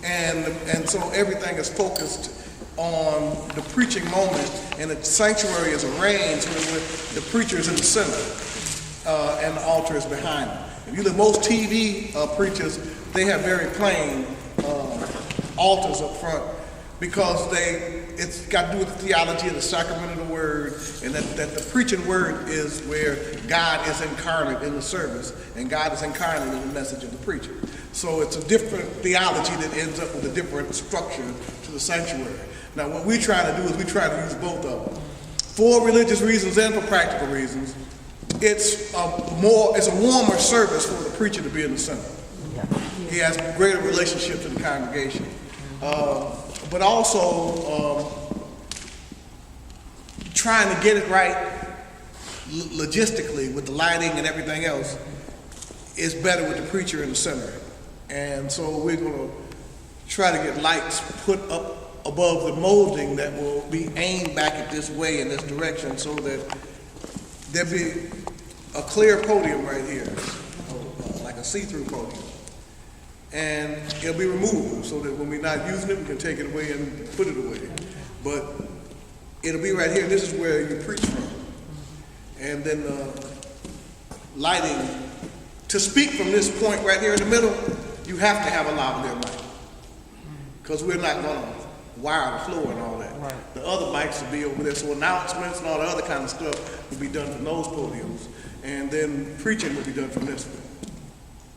And so everything is focused on the preaching moment, and the sanctuary is arranged with the preacher is in the center, and the altar is behind him. If you look, most TV preachers, they have very plain altars up front, because it's got to do with the theology of the sacrament of the word, and that the preaching word is where God is incarnate in the service, and God is incarnate in the message of the preacher. So it's a different theology that ends up with a different structure to the sanctuary. Now what we try to do is we try to use both of them. For religious reasons and for practical reasons, it's a warmer service for the preacher to be in the center. He has a greater relationship to the congregation. But also trying to get it right logistically with the lighting and everything else is better with the preacher in the center. And so we're going to try to get lights put up above the molding that will be aimed back at this way in this direction, so that there'll be a clear podium right here, like a see-through podium. And it'll be removable so that when we're not using it, we can take it away and put it away. But it'll be right here. This is where you preach from. And then lighting. To speak from this point right here in the middle, you have to have a lavalier mic, because we're not going to wire the floor and all that. Right. The other mics will be over there, so announcements and all the other kind of stuff will be done from those podiums. And then preaching will be done from this one.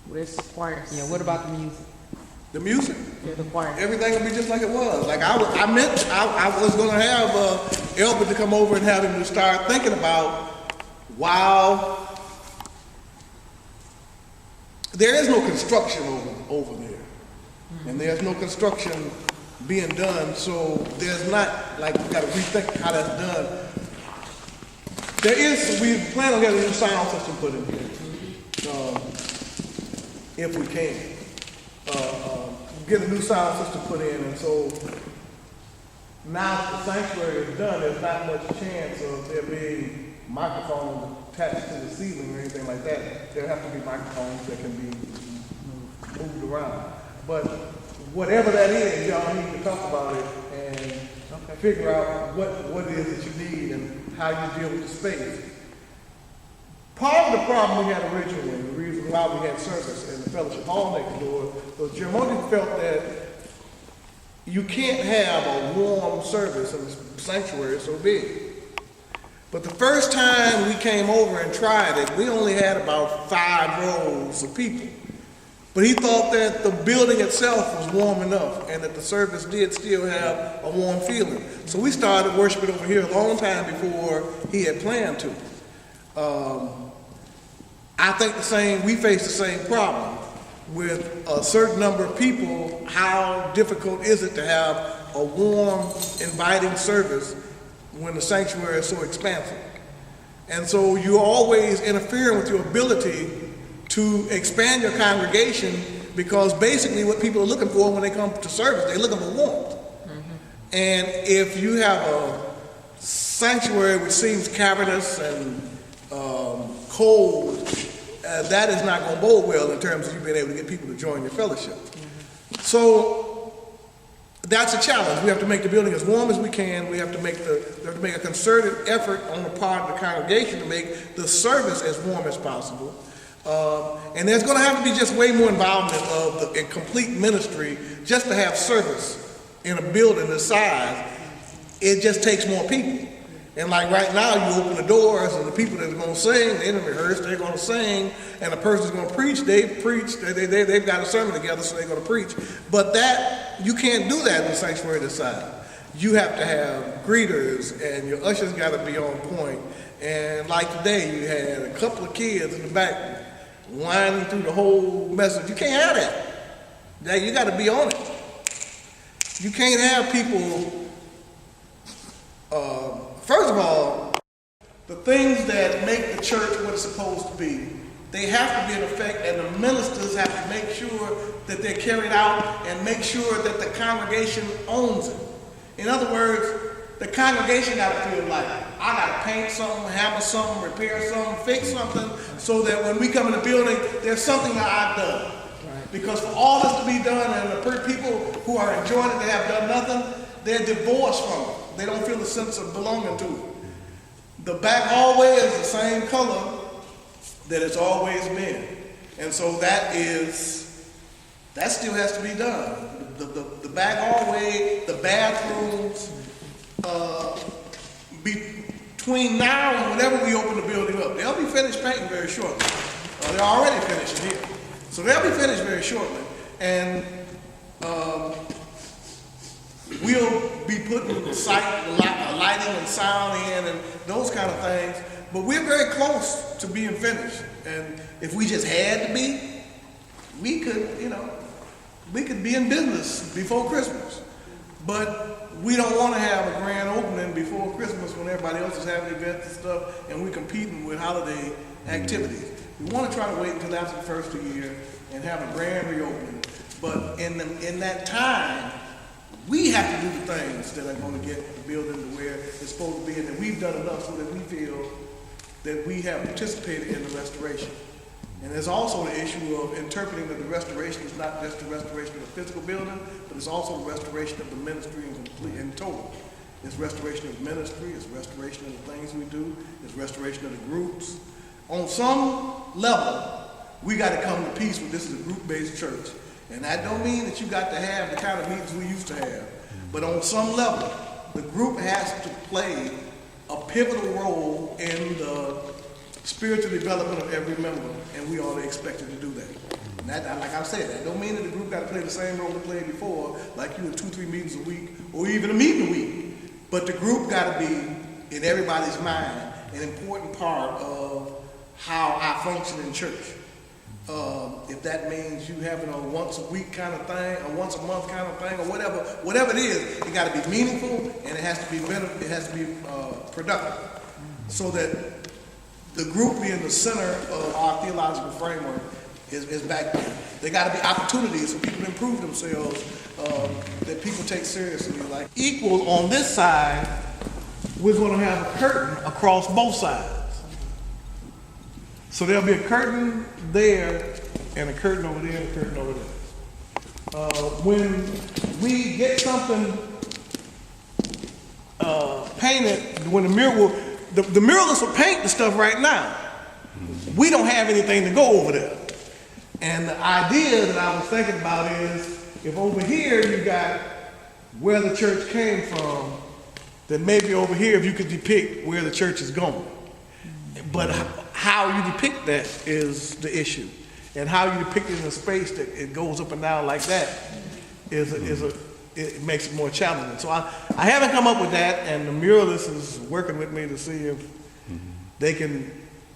Where's the choir? Yeah, what about the music? The music? Yeah, the choir. Everything will be just like it was. Like I was going to have Elbert to come over and have him to start thinking about, wow, there is no construction over there. Mm-hmm. And there's no construction being done, so there's not, like, we got to rethink how that's done. We plan on getting a new sound system put in here, if we can. Get a new sound system put in, and so now that the sanctuary is done, there's not much chance of there being microphones attached to the ceiling or anything like that. There have to be microphones that can be moved around. But whatever that is, y'all need to talk about it and figure out what it is that you need and how you deal with the space. Part of the problem we had originally, the reason why we had service in the fellowship hall next door, was Jaramogi felt that you can't have a warm service in the sanctuary, it's so big. But the first time we came over and tried it, we only had about 5 rows of people. But he thought that the building itself was warm enough and that the service did still have a warm feeling. So we started worshiping over here a long time before he had planned to. I think we face the same problem with a certain number of people. How difficult is it to have a warm, inviting service when the sanctuary is so expansive? And so you're always interfering with your ability to expand your congregation, because basically what people are looking for when they come to service, they're looking for warmth. Mm-hmm. And if you have a sanctuary which seems cavernous and cold, that is not going to bode well in terms of you being able to get people to join your fellowship. Mm-hmm. So that's a challenge. We have to make the building as warm as we can. We have to make a concerted effort on the part of the congregation to make the service as warm as possible. And there's going to have to be just way more involvement of the complete ministry just to have service in a building this size. It just takes more people. And like right now, you open the doors and the people that are going to sing, they didn't rehearse, they're going to sing, and the person's going to preach, they've got a sermon together, so they're going to preach. But you can't do that in the sanctuary this size. You have to have greeters, and your ushers got to be on point. And like today, you had a couple of kids in the back whining through the whole message. You can't have that. You got to be on it. You can't have people. First of all, the things that make the church what it's supposed to be, they have to be in effect, and the ministers have to make sure that they're carried out and make sure that the congregation owns it. In other words, the congregation got to feel like, I got to paint something, hammer something, repair something, fix something, so that when we come in the building, there's something that I've done. Right. Because for all this to be done and the people who are enjoying it, they have done nothing, they're divorced from it. They don't feel a sense of belonging to it. The back hallway is the same color that it's always been. And so that still has to be done. The back hallway, the bathrooms, between now and whenever we open the building up, they'll be finished painting very shortly. They're already finished here. So they'll be finished very shortly. And we'll be putting lighting and sound in and those kind of things. But we're very close to being finished. And if we just had to be, we could be in business before Christmas. But we don't want to have a grand opening before Christmas when everybody else is having events and stuff and we're competing with holiday activities. We want to try to wait until after the first of the year and have a grand reopening. But in that time, we have to do the things that are going to get the building to where it's supposed to be, and that we've done enough so that we feel that we have participated in the restoration. And there's also the issue of interpreting that the restoration is not just the restoration of the physical building, but it's also the restoration of the ministry in total. It's restoration of ministry, it's restoration of the things we do, it's restoration of the groups. On some level, we got to come to peace with this is a group-based church. And that don't mean that you got to have the kind of meetings we used to have. But on some level, the group has to play a pivotal role in the spiritual development of every member, and we are expected to do that. And that, like I said, that don't mean that the group got to play the same role they played before, like you in 2-3 meetings a week, or even a meeting a week. But the group got to be, in everybody's mind, an important part of how I function in church. If that means you having a once a week kind of thing, a once a month kind of thing, or whatever it is, it got to be meaningful and it has to be productive, so that the group being the center of our theological framework is back there. There got to be opportunities for people to improve themselves that people take seriously. Like equal on this side, we're going to have a curtain across both sides. So there'll be a curtain there and a curtain over there and a curtain over there. When we get something painted, when the muralists will paint the stuff right now. We don't have anything to go over there. And the idea that I was thinking about is, if over here you got where the church came from, then maybe over here if you could depict where the church is going. But how you depict that is the issue. And how you depict it in a space that it goes up and down like that it makes it more challenging. So I haven't come up with that, and the muralist is working with me to see if they can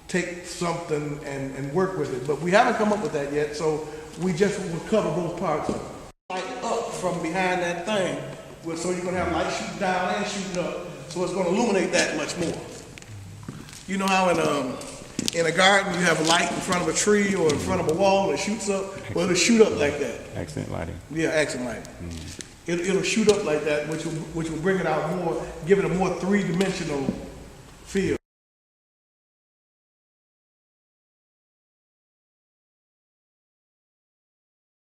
take something and work with it. But we haven't come up with that yet, so we just will cover both parts of it. Light up from behind that thing, so you're going to have light shooting down and shooting up, so it's going to illuminate that much more. You know how in a garden you have a light in front of a tree or in front of a wall that shoots up? Well, it'll shoot up like that. Accent lighting. Yeah, accent lighting. It'll shoot up like that, which will bring it out more, give it a more three-dimensional feel.